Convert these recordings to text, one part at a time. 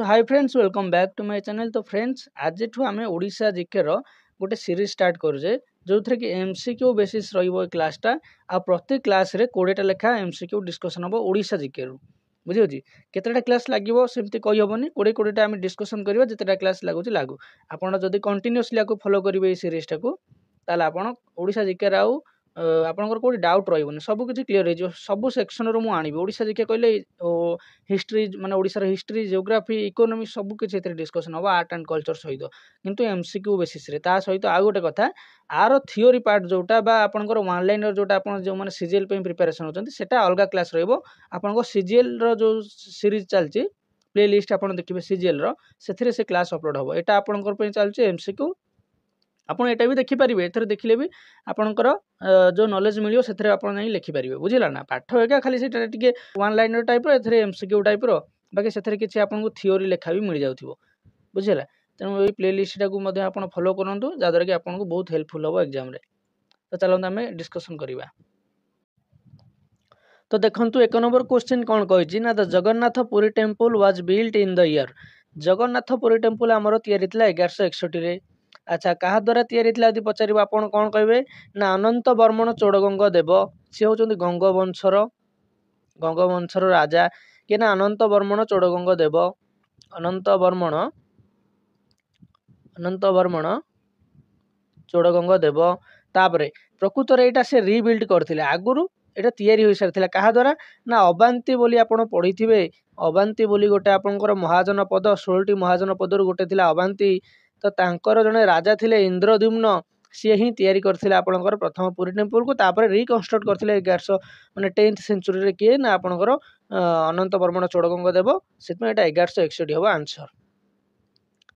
So hi friends welcome back to my channel. तो friends आज आम ओडिशा जीके रो गोटे सीरीज स्टार्ट करुचे जो थी कि एमसीक्यू बेसिस रही क्लासटा आ प्रति क्लास रे 20टा लेखा एमसीक्यू डिस्कसन हम ओडिशा जीके रु बुझी केतेटा क्लास लगे सेमती कही हेनी 20-20टा आम डिस्कसन करवा जितेटा क्लास लगुच लागू आपड़ जदि कंटिन्यूअसली आपको फॉलो करेंगे सीरीजटा को ताल आपण ओडिशा जीके आउ आपंकर कोई डाउट रही सब किसी क्लीयर हो सब सेक्शन रू मुझे आनी ओडिशा जीके कहले हिस्ट्री माने ओडिशार हिस्ट्री जियोग्राफी इकोनॉमी सब किसी डिस्कसन हम आर्ट एंड कल्चर सहित किंतु एमसीक्यू बेसिस रे ता सहित आउ गोटे कथा आर थियोरी पार्ट जोटा बा आपनकर वन लाइनर जोटा आपन जो माने सीजीएल पे प्रिपरेशन होचंती सेटा अलग क्लास रहइबो आपनको सीजीएल रो जो सीरीज चलची प्ले लिस्ट आपन देखिबे सीजीएल रो सेथिरे से क्लास अपलोड होबो एटा आपनकर पे चलची एमसीक्यू आपन एटा भी देखि परिबे एथरे देखिले भी आपनकर जो नॉलेज मिलियो सेथरे आपन नहीं लिखि परिबे बुझिला ना पाठ एका खाली सेटा टिके वन लाइनर टाइप रो एथरे एमसीक्यू टाइप रो बाकी सेथरे किछि आपनको थियोरी लेखा भी मिल जाउथिबो बुझिला तेणु ए प्ले लिस्ट टाकू मध्ये आपन फॉलो करंतु जादर कि आपनको बहुत हेल्पफुल हो एग्जाम रे। तो चलंतु हमें डिस्कशन करिबा। तो देखंतु एक नंबर क्वेश्चन कोन कहछि ना the Jagannath Puri temple was built in the year Jagannath Puri temple हमरो तयारी थिला 1161 रे। अच्छा क्या द्वारा तैयारी यदि पचार आपड़ कौन कहे ना अनंत बर्मन चोड़गंग देव सी हूँ गंगवंशर राजा कि ना अनंत बर्मन चोड़गंग देव अनंत बर्मन चोड़गंग देव तापर प्रकृत में यहाँ से रिबिल्ड करते आगुरी एटा तैयारी हो सारी क्या द्वारा ना अबांती बोली आपड़ पढ़ी थे अबांती बोली गोटे आपंकर महाजन पद 16टी महाजन पदर गोटे थिला अबांती तो तांकर जने राजा थिले इंद्रद्युम्न सी ही तैयारी करथिले आपनकर प्रथम पुरी टेम्पल को तापर रिकन्स्ट्रक्ट करथिले 1100 माने 10th सेंचुरी रे किए ना आपनकर अनंत बर्मन चोड़गंग देव सेतमे एटा 1161 हबो आंसर।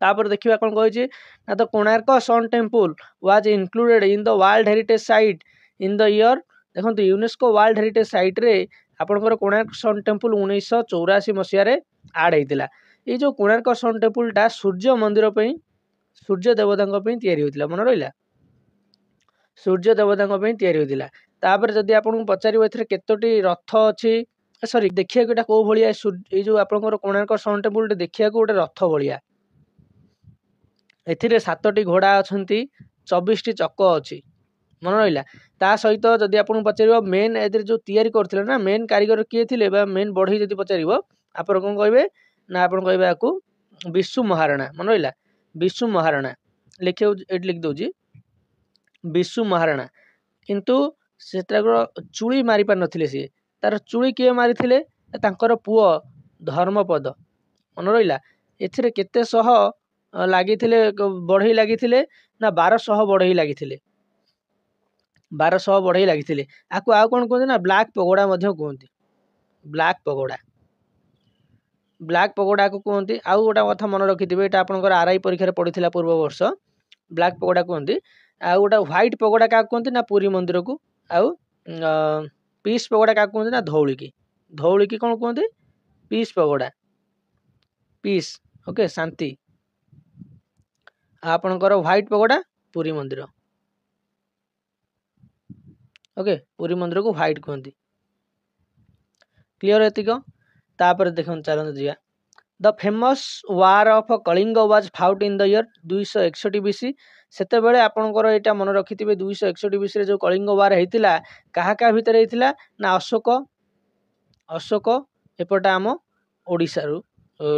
तापर देखिबा कोन कहै छै ना the Konark sun temple was included in the world heritage site in the year देखंतु यूनेस्को वर्ल्ड हेरिटेज साइट रे आपनकर कोणार्क सन टेम्पल 1984 मसिया रे ऐड हेतिला। ए जो कोणार्क सन टेम्पल टा सूर्य मंदिर पे सूर्य देवता तैयारी होता मन रहा सूर्य देवता तैयारी होता तापर जदि आपको पचार केतोटी रथ अच्छी सॉरी देखिए कौ भाया ये जो आप कोणार्क सन टेम्पल देखिए गोटे रथ भाया ए 7टी घोड़ा अच्छा 24टी चक अच्छी मन रहा ता सहित जदि आपको पचार मेन ए जो तैयारी करते ना मेन कारीगर किए थे मेन बढ़ई जब पचार आप कौन कहे ना आप कहे आपको विशु महाराणा मन रहा विशु महाराणा लिखे लिख दौजी विशु महाराणा किंतु से चूड़ी मारी पार नथिले सी तार चूड़ी किए मारी थिले तांकर पुओ धर्मपद मन रहा एथिरे केते सह लगी बढ़ई लगी ना 1200 बढ़ई लगी 1200 बढ़ई लगी आपको आउ कौन कहते ना ब्लैक पगोड़ा कहते ब्लैक पगोड़ा ब्लैक पगोड़ा को कहते आउ गोटा कथा मन रखिथे ये आपंकर आरआई परीक्षा पड़ी पूर्व वर्ष ब्लैक पगोड़ा कहते आउ गोटा व्हाइट पगोड़ा क्या कहते ना पुरी मंदिर को आउ पीस पगोड़ा क्या कहते ना धौली की कौन कहते पीस पगोड़ा पीस ओके शांति आपणकर व्हाइट पगोड़ा पुरी मंदिर ओके पुरी मंदिर को व्हाइट कहते क्लियर एतिक तापर देखो चलते जा the famous war of Kalinga was fought in the year 261 BC सेते बेले आपनकर एटा मन रखिथिबे 261 बीसी रे जो कलिंग वार हेतिला काहा का भितर हेतिला ना अशोक एपटा आम ओडिसा रु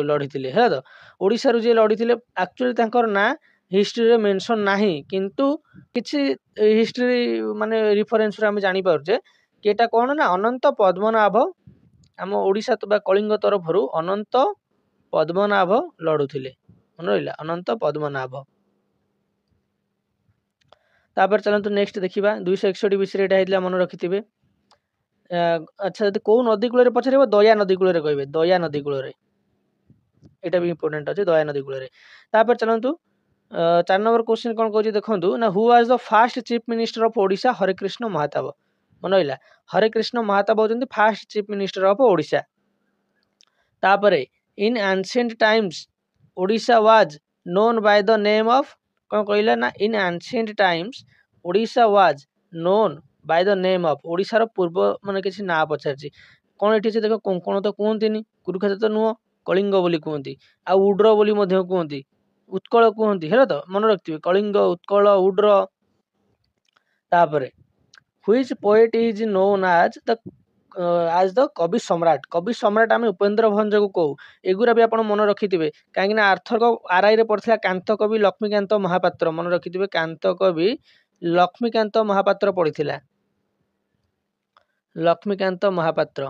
लड़ीथिले है तो ओडिसा रु जे लड़ीथिले एक्चुअली तांकर ना हिस्ट्री रे मेंशन नाही किंतु किछि हिस्ट्री माने रेफरेंस रे हम जानि पारजे कि एटा कोन ना अनंत पद्मनाभ आम ओडिशा तो कलिंग तरफ अनंत पद्मनाभ लड़ुले मन रहा अनंत पद्मनाभ। तापर चलतु नेक्स्ट देखा 261 बीसी रे मन रखिथे अच्छा जब कौ नदी कूल पचार दया नदी कूल कहे दया नदी कूल यहाँ भी इंपोर्टेंट अच्छे दया नदी कूल तापर चलतु 4 नंबर क्वेश्चन कौन कह देखूँ ना who was the first chief minister of Odisha Harekrushna Mahtab मन रहा हरेकृष्ण महाताब होती first chief minister of Odisha. तापर in ancient times Odisha was known by the name of कौन कहला ना in ancient times Odisha was known by the name of ओडिशार पूर्व माने किसी ना पचार कौन ये देख कोंकण तो कहते कुरुक्षेत्र तो नुह कलिंग बोली कहती आ उड्र बोली मध्य कहती उत्कल कहती है तो मन रखिए कलिंग उत्कल उड्र तापरे which poet is known as the कवि सम्राट आम उपेन्द्र भंज को कहू एगुरा भी आप मन रखिथे कहीं आर्थक आरआई पड़ता कांत कवि लक्ष्मीकांत महापात्र मन रखिथे कांत कवि लक्ष्मीकांत महापात्र पड़ता लक्ष्मीकांत महापात्र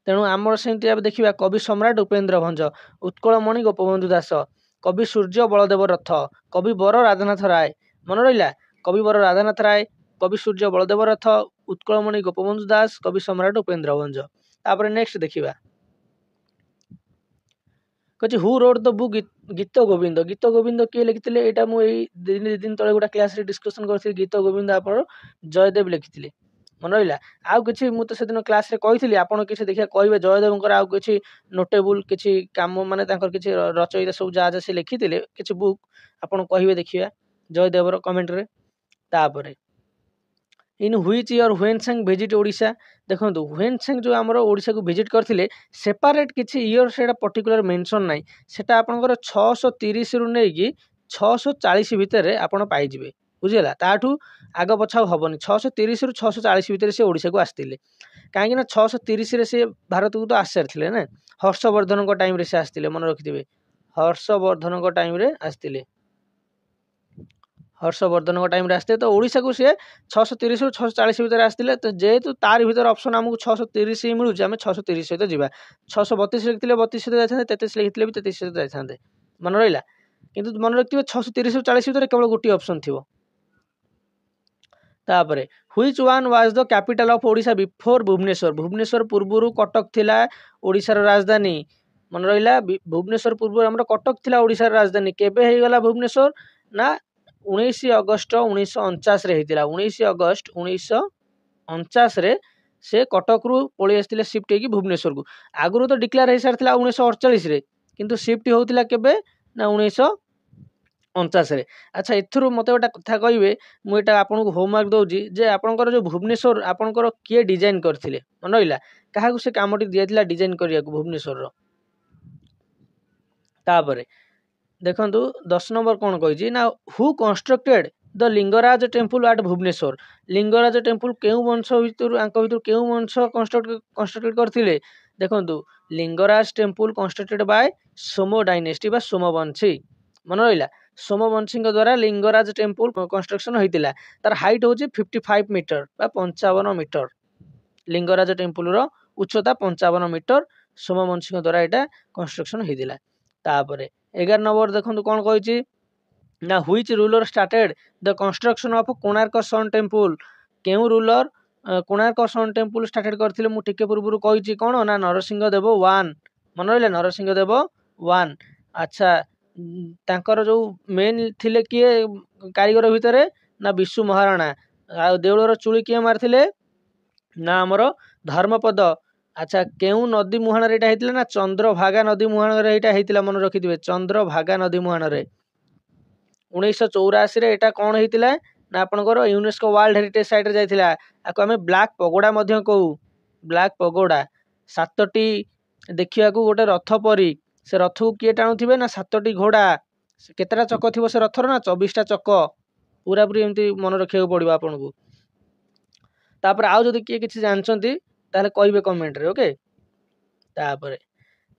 तेणु आमर सेमती देखा कवि सम्राट उपेन्द्र भंज उत्कलमणि गोपबंधु दास कवि सूर्य बलदेव रथ कवि बर राधानाथ राय मन रहा कवि बर राधानाथ राय कवि सूर्य बलदेव रथ उत्कलमणि गोपबंधु दास कवि सम्राट उपेन्द्र भंज तापर नेक्स्ट देखिबा कह हु रोड द बुक गीत गोविंद किए लिखिते यहाँ मुझे दिन तले गोटे क्लास डिस्कसन करी गीत गोविंद आप जयदेव लिखिते मन रहा आउ कि मुझे से दिन क्लास कही आपड़ किसी देखिए कहे जयदेव आउ कि नोटेबुल किसी कम माने किसी रचयिता सब जहाँ जहाँ से लिखिते किसी बुक आपड़ कहे देखिए जयदेवर कमेंट रे तापर in which year Hiuen Tsang visit Odisha देखो ह्वेनसांग जो आमर ओडिशा को विजिट करथिले सेपारेट किसी ईयर से पर्टिकुलर मेंशन नाई सेटा आपनकर 630 रु नहीं 640 भितर आपन पाइजिबे बुझिला ताठू आग पछा हबनी 630 रु 640 भितर से ओडिशा को आस्तिले कहीं ना 630 रे से भारत को तो आसी सारिथिले ना हर्षवर्धन को टाइम रे से आस्तिले मन रखिथिबे हर्षवर्धन को टाइम रे आस्तिले हर्षवर्धन टाइम आसते तो ओडिशा को सी 630 रु 640 भितर आसते तो जेहेतु तार भीतर ऑप्शन आमको 630 ही मिलूँ आम 630 सहित जावा 632 लिखिले 32 सहित जाते 33 लिखिले भी 33 सहित जाते मन रहा किंतु मन रखिए 630 रु 40 भितर केवल गोटे ऑप्शन थी तापरे which one was the capital of Odisha before Bhubaneswar Bhubaneswar पूर्व कटक थिला ओडिशार राजधानी मन रहा भुवनेश्वर पूर्व आम कटक थिला ओडिशार राजधानी केबे हो गला भुवनेश्वर ना 19 अगस्ट 1949 रे होता 19 अगस्ट 1949 रे से कटक रु पलि आसते शिफ्ट होगी भुवनेश्वर को आगुरी तो डिक्लेयर हो सारी 1948 रे किंतु शिफ्ट होता केबे ना 1949 रे अच्छा एथुरु मते गोटा कथा कहबे मुझे आपको होमवर्क दौजी जे आपनकर जो भुवनेश्वर आपनकर किए डिजाइन करथिले मन रहिला काहाकू से कामटी दिया डिजाइन करिया भुवनेश्वर रो तापरे देखो 10 नंबर कौन कही ना who constructed the Lingaraj temple at Bhubaneswar Lingaraj temple केउ वंश भर केउ वंश कंस्ट्रक्टेड करथिले देखो Lingaraj temple constructed by Soma dynasty बा सोमवंशी मन रहा सोमवंशी द्वारा लिंगराज टेम्पल कंस्ट्रक्शन होता तार हाइट हूँ 55 मीटर बा 55 मीटर लिंगराज टेम्पल रो उच्चता 55 मीटर सोमवंशी द्वारा यहाँ कंस्ट्रक्शन होता तापर 11 नंबर देखो कौन कही ना which ruler started the construction of Konark sun temple केउ ruler Konark sun temple started करथिले मु टिके पूर्व कही कौन ना नरसिंह देव 1 मन रहा नरसिंह देव 1 अच्छा तांकर जो मेन थिले किए कारीगर भितर ना विशु महाराणा आ देउलर चूड़ी किए मारथिले ना आमर धर्मपद अच्छा केउ नदी मुहाण रे होता ना चंद्रभागा नदी मुहाण रे होता मन रखिथे चंद्रभागा नदी मुहाण रे 1984 रे एटा कौन होता ना आपनकर यूनेस्को वर्ल्ड हेरिटेज साइट रे जाइथिला आको आमे ब्लैक पगोड़ा मध्य कहू ब्लैक पगोड़ा 7टी देखिया को गोटे रथ परी से रथ को किए टाणुथिबे ना 7टी घोड़ा केतेटा चक थिबो से रथर ना 24टा चक पूरा पूरी एमती मन रखिया पड़ो आपन को तापर आउ जदि किए किछि जानचंती ताले कहिबे कमेंट रे ओके तापर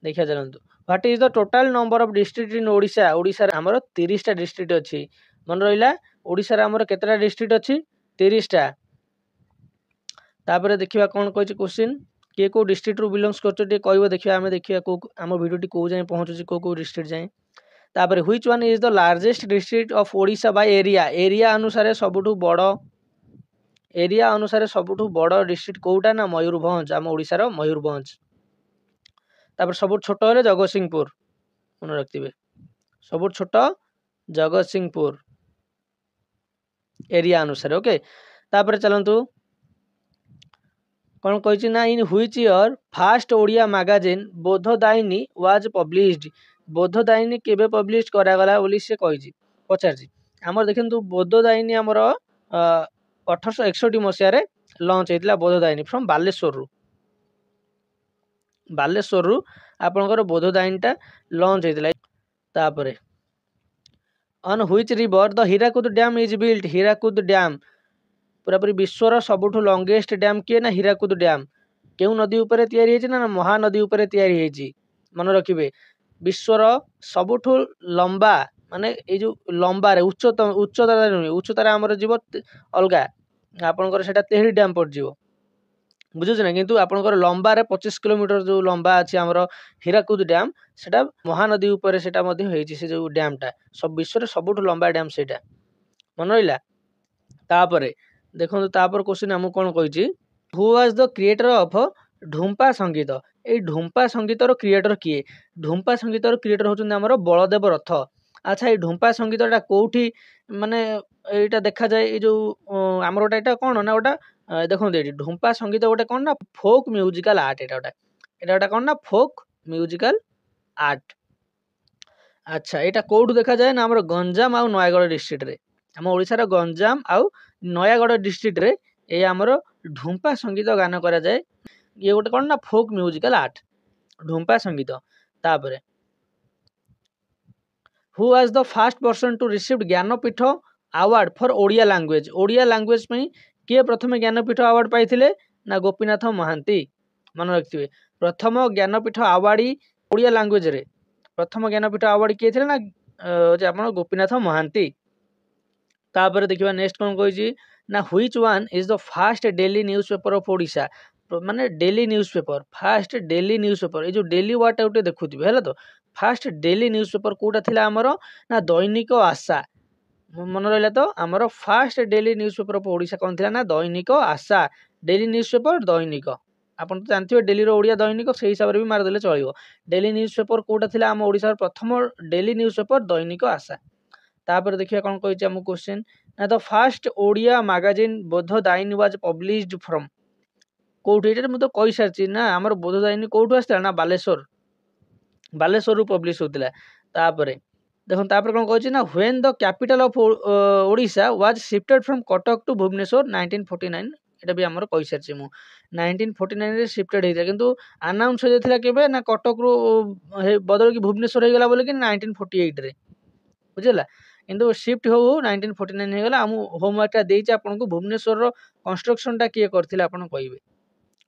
देखिया चलंतु what is the total number of district in Odisha Odisha रे हमर 30 टा डिस्ट्रिक्ट अछि मन रहिला ओडिशा रे हमर केतेटा डिस्ट्रिक्ट अछि 30 टा तापर देखिबा कोन कहछि क्वेश्चन के को डिस्ट्रिक्ट रु बिलोंग्स करछो टे कहबो देखिबा हमें देखिबा को हम वीडियो टी को जाय पहुंचुछि को डिस्ट्रिक्ट जाय तापर which one is the largest district of Odisha by area area अनुसार सबुठु बड़ डिस्ट्रिक्ट कोउटा ना मयूरभंज आम ओडिशा रो मयूरभंज तापर सबुठ छोट हेले जगतसिंहपुर मन रखिबे सबुठ छोट जगतसिंहपुर एरिया अनुसार ओके तापर चलंतु कौन कही ना in which year first Odia magazine Bodhadayini was published Bodhadayini केबे पब्लिश करागला बोली से कही पचार आमर देखु बोधदायिनी आमर 1861 मसीह लॉन्च होता बोधदायिनी फ्रॉम बालेश्वर रु आपणकर बोधोदायनीटा लॉन्च होता तापर on which river the Hirakud dam is built Hirakud dam पूरापूरी विश्वर सबुठ लंगेस्ट डैम किए ना हीराकुद डैम क्यों नदी उपर तैयारी होइछि ना महानदी उपर तैयारी होइछि मन रखिबे विश्वर सबुठ लंबा माने ए जो लंबा रे उच्चता उच्चतार आमर जीव अलगा आपणकर सेटा तेहरी डैम पड़ जीव बुझुछ ना किंतु आपणकर लंबा रे 25 किलोमीटर जो लंबा अछि हमर हीराकुद डैम सेटा महानदी ऊपर सेटा मध्ये होइछि से जो डैमटा सब विश्व रे सबुठ लंबा डैम सेटा मन रहिला तापरे देखो तापर क्वेश्चन हम कोन कहिछि who was the creator of Dhumpa Sangeet ए ढुंपा संगीत रो क्रिएटर किए ढुंपा संगीत रो क्रिएटर होचन हमर बलदेव रथ अच्छा ये ढुंपा संगीतटा कोठी माने एटा देखा जाए ये जो आमर गोटा एटा कोन ना गोटा देखो ढुंपा संगीत गोटे कौन ना फोक म्यूजिकल आर्ट एटा कौन ना फोक म्यूजिकल आर्ट अच्छा एटा कोठु देखा जाए ना हमर गंजाम आ नयागढ़ डिस्ट्रिक्ट रे हम ओडिसा रो गंजाम आ नयागढ़ डिस्ट्रिक्ट रे ए हमर ढुंपा संगीत गान करा जाए ये गोटे कौन ना फोक म्यूजिकल आर्ट ढुंपा संगीत तापरे who was the first person to receive Jnanpith award for Odia language में किए प्रथम ज्ञानपीठ अवार्ड पाइथिले ना गोपीनाथ महांती मन रखिथिबे प्रथम ज्ञानपीठ अवार्डी ओडिया लैंग्वेज रे प्रथम ज्ञानपीठ अवार्ड किए थिले ना जे आपण गोपीनाथ महांती तापर देखिबा नेक्स्ट कोन कहिजी ना which one is the first daily newspaper of Odisha माने daily newspaper first daily newspaper ए जो डेली वाट आउट देखुथिबे हैला तो फर्स्ट डेली न्यूज़पेपर कोटा थिला हमरो ना दैनिक आशा मन रहा तो आमर fast daily newspaper of Odisha कौन थिला ना दैनिक आशा डेली न्यूज़पेपर दैनिक आपन तो जानथिबे डेली रो ओडिया दैनिक से हिसाब रे भी मार देले चलिबो डेली न्यूज़पेपर कोटा थिला हम ओडिसा प्रथम डेली न्यूज़पेपर दैनिक आशा तापर देखिया कोन कहिछि हम क्वेश्चन ना the first Odia magazine Bodhadayini was published from कोठी एटा म तो कहि सारछि ना हमर बोधोदायनी कोठु आस्ता ना बालेश्वर रु पब्लिश होतिला तापरे देखो तापर कोन कहछि ना when the capital of Odisha was shifted from Cuttack to Bhubaneswar 1949 एटा भी हमर कहि सारछि मु 1949 रे शिफ्टेड हेता किंतु अनाउंस हो जाथिला केबे ना कटक रु बदल की भुवनेश्वर हे गेला बोले कि 1948 रे बुझला किंतु शिफ्ट हो 1949 हे गेला हम होमवर्क टा देइछि आपन को भुवनेश्वर रो कंस्ट्रक्शन टा किए करथिला आपन कहिबे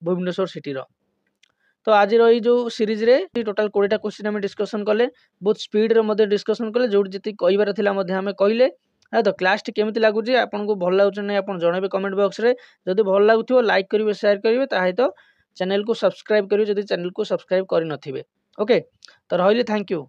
भुवनेश्वर सिटी रो तो आज रही जो सीरीज रे टोटल 20टा क्वेश्चन हम डिस्कशन कले बहुत स्पीड रे मध्य डिस्कशन कले जो जति कहिबार थिला मध्य हम कहले तो क्लास टी केमिति लागुची आपन को भल लागुछ नै आपन जणेबे कमेंट बॉक्स रे जदि भल लागुथिबो लाइक करिवे शेयर करिवे ताहे तो चैनल को सब्सक्राइब करिवे जदि चैनल को सब्सक्राइब करि नथिबे ओके तो रहिली थैंक यू।